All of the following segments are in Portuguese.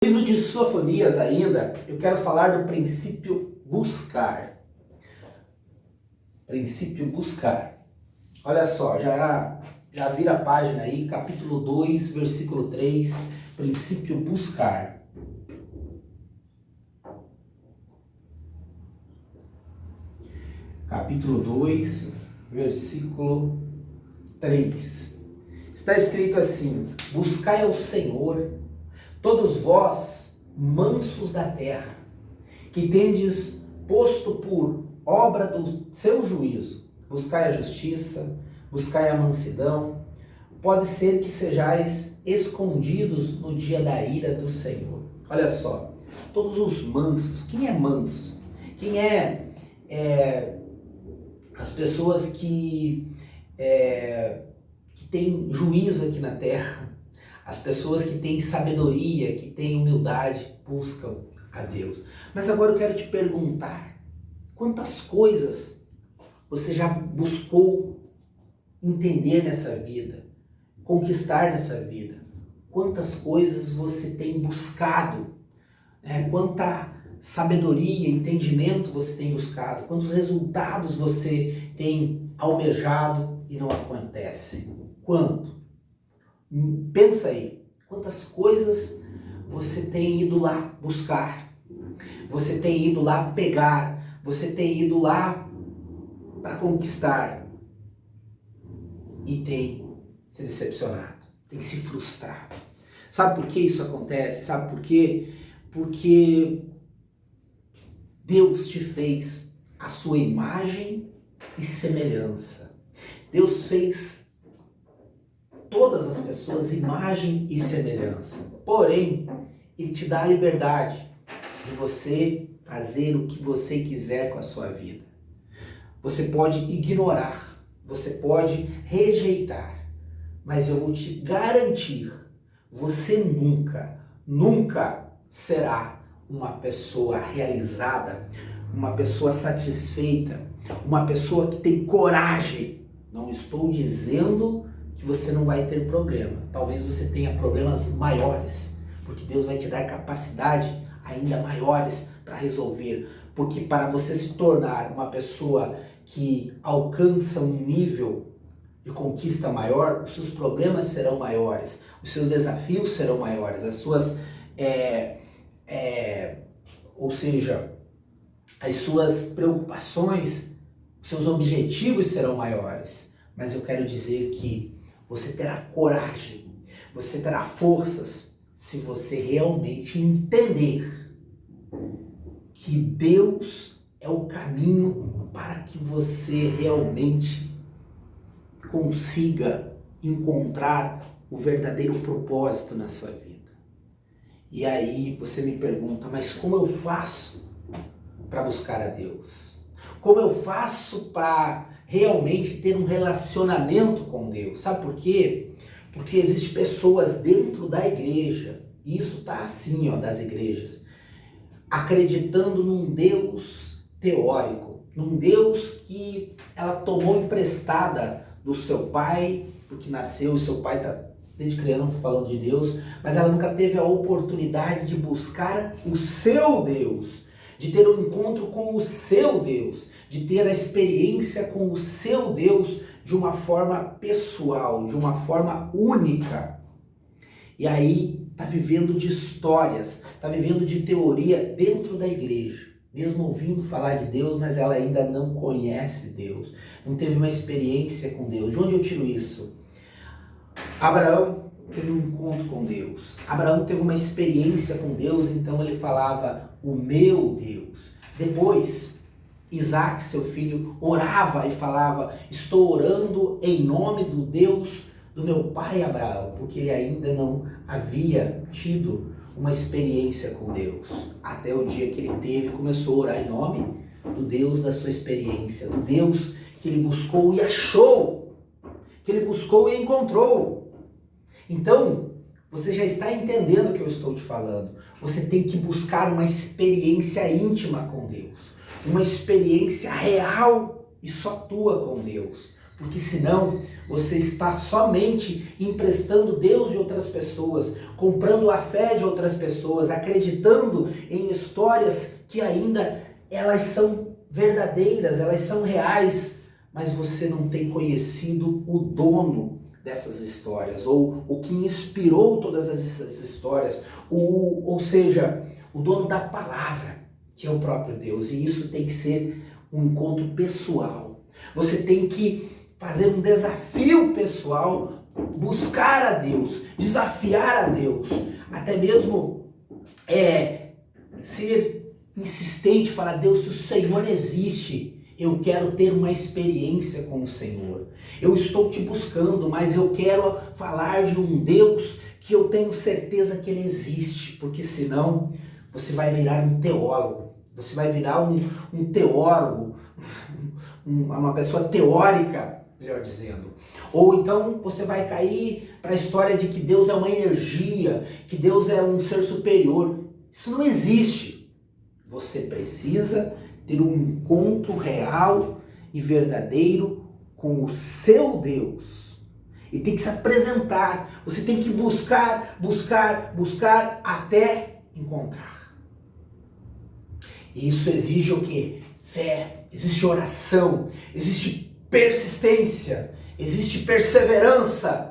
No livro de Sofonias ainda, eu quero falar do princípio buscar. Princípio buscar. Olha só, já vira a página aí, capítulo 2, versículo 3, princípio buscar. Capítulo 2, versículo 3. Está escrito assim: buscai ao Senhor, todos vós, mansos da terra, que tendes posto por obra do seu juízo. Buscai a justiça, buscai a mansidão. Pode ser que sejais escondidos no dia da ira do Senhor. Olha só, todos os mansos. Quem é manso? Quem é as pessoas que têm juízo aqui na terra? As pessoas que têm sabedoria, que têm humildade, buscam a Deus. Mas agora eu quero te perguntar, quantas coisas você já buscou entender nessa vida, conquistar nessa vida? Quantas coisas você tem buscado? Quanta sabedoria, entendimento você tem buscado? Quantos resultados você tem almejado e não acontece? Quanto? Pensa aí, quantas coisas você tem ido lá buscar, você tem ido lá pegar, você tem ido lá para conquistar e tem se decepcionado, tem se frustrado. Sabe por que isso acontece? Sabe por quê? Porque Deus te fez a sua imagem e semelhança. Deus fez todas as pessoas imagem e semelhança. Porém, Ele te dá a liberdade de você fazer o que você quiser com a sua vida. Você pode ignorar, você pode rejeitar, mas eu vou te garantir, você nunca será uma pessoa realizada, uma pessoa satisfeita, uma pessoa que tem coragem. Não estou dizendo que você não vai ter problema. Talvez você tenha problemas maiores, porque Deus vai te dar capacidade ainda maiores para resolver. Porque para você se tornar uma pessoa que alcança um nível de conquista maior, os seus problemas serão maiores, os seus desafios serão maiores, as suas, ou seja, as suas preocupações, os seus objetivos serão maiores. Mas eu quero dizer que você terá coragem, você terá forças, se você realmente entender que Deus é o caminho para que você realmente consiga encontrar o verdadeiro propósito na sua vida. E aí você me pergunta, mas como eu faço para buscar a Deus? Como eu faço para realmente ter um relacionamento com Deus? Sabe por quê? Porque existem pessoas dentro da igreja, e isso tá assim, das igrejas, acreditando num Deus teórico, num Deus que ela tomou emprestada do seu pai, porque nasceu e seu pai está desde criança falando de Deus, mas ela nunca teve a oportunidade de buscar o seu Deus, de ter um encontro com o seu Deus, de ter a experiência com o seu Deus de uma forma pessoal, de uma forma única. E aí está vivendo de histórias, está vivendo de teoria dentro da igreja, mesmo ouvindo falar de Deus, mas ela ainda não conhece Deus, não teve uma experiência com Deus. De onde eu tiro isso? Abraão teve um encontro com Deus, Abraão teve uma experiência com Deus, então ele falava, o meu Deus. Depois, Isaac, seu filho, orava e falava, estou orando em nome do Deus do meu pai Abraão, porque ele ainda não havia tido uma experiência com Deus. Até o dia que ele teve, começou a orar em nome do Deus da sua experiência, do Deus que ele buscou e achou, que ele buscou e encontrou. Então, você já está entendendo o que eu estou te falando. Você tem que buscar uma experiência íntima com Deus, uma experiência real e só tua com Deus. Porque senão você está somente emprestando Deus de outras pessoas, comprando a fé de outras pessoas, acreditando em histórias que ainda elas são verdadeiras, elas são reais, mas você não tem conhecido o dono dessas histórias, ou o que inspirou todas essas histórias, ou seja, o dono da palavra, que é o próprio Deus. E isso tem que ser um encontro pessoal. Você tem que fazer um desafio pessoal, buscar a Deus, desafiar a Deus, até mesmo ser insistente, falar: Deus, se o Senhor existe, eu quero ter uma experiência com o Senhor. Eu estou te buscando, mas eu quero falar de um Deus que eu tenho certeza que Ele existe, porque senão você vai virar um teólogo, você vai virar um teólogo, uma pessoa teórica, melhor dizendo. Ou então você vai cair para a história de que Deus é uma energia, que Deus é um ser superior. Isso não existe. Você precisa ter um encontro real e verdadeiro com o seu Deus. E tem que se apresentar. Você tem que buscar até encontrar. E isso exige o quê? Fé, existe oração, existe persistência, existe perseverança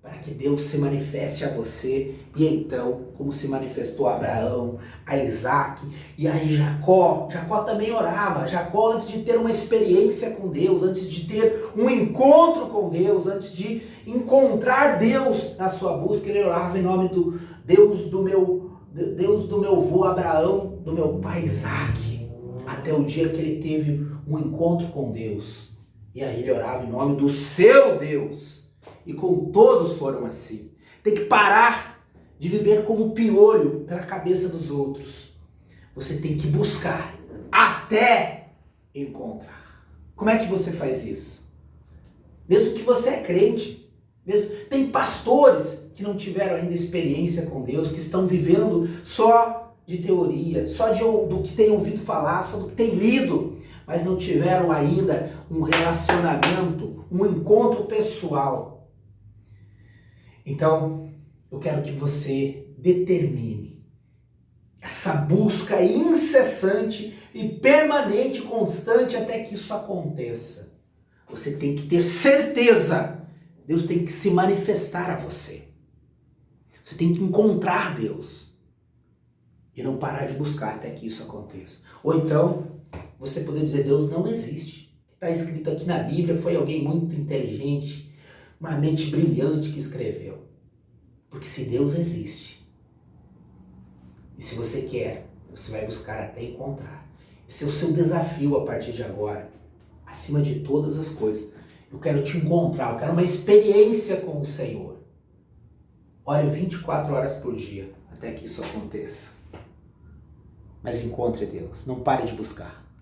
para que Deus se manifeste a você. E então, como se manifestou a Abraão, a Isaac e a Jacó. Jacó também orava. Jacó, antes de ter uma experiência com Deus, antes de ter um encontro com Deus, antes de encontrar Deus na sua busca, ele orava em nome do Deus do meu avô Abraão, do meu pai Isaac, até o dia que ele teve um encontro com Deus. E aí ele orava em nome do seu Deus. E com todos foram assim. Tem que parar de viver como piolho pela cabeça dos outros. Você tem que buscar até encontrar. Como é que você faz isso? Mesmo que você é crente, tem pastores que não tiveram ainda experiência com Deus, que estão vivendo só de teoria, só do que tem ouvido falar, só do que tem lido, mas não tiveram ainda um relacionamento, um encontro pessoal. Então, eu quero que você determine essa busca incessante e permanente, constante, até que isso aconteça. Você tem que ter certeza. Deus tem que se manifestar a você. Você tem que encontrar Deus. E não parar de buscar até que isso aconteça. Ou então, você poder dizer: Deus não existe. O que está escrito aqui na Bíblia foi alguém muito inteligente, uma mente brilhante que escreveu. Porque se Deus existe, e se você quer, você vai buscar até encontrar. Esse é o seu desafio a partir de agora. Acima de todas as coisas, eu quero te encontrar, eu quero uma experiência com o Senhor. Ore 24 horas por dia, até que isso aconteça. Mas encontre Deus, não pare de buscar.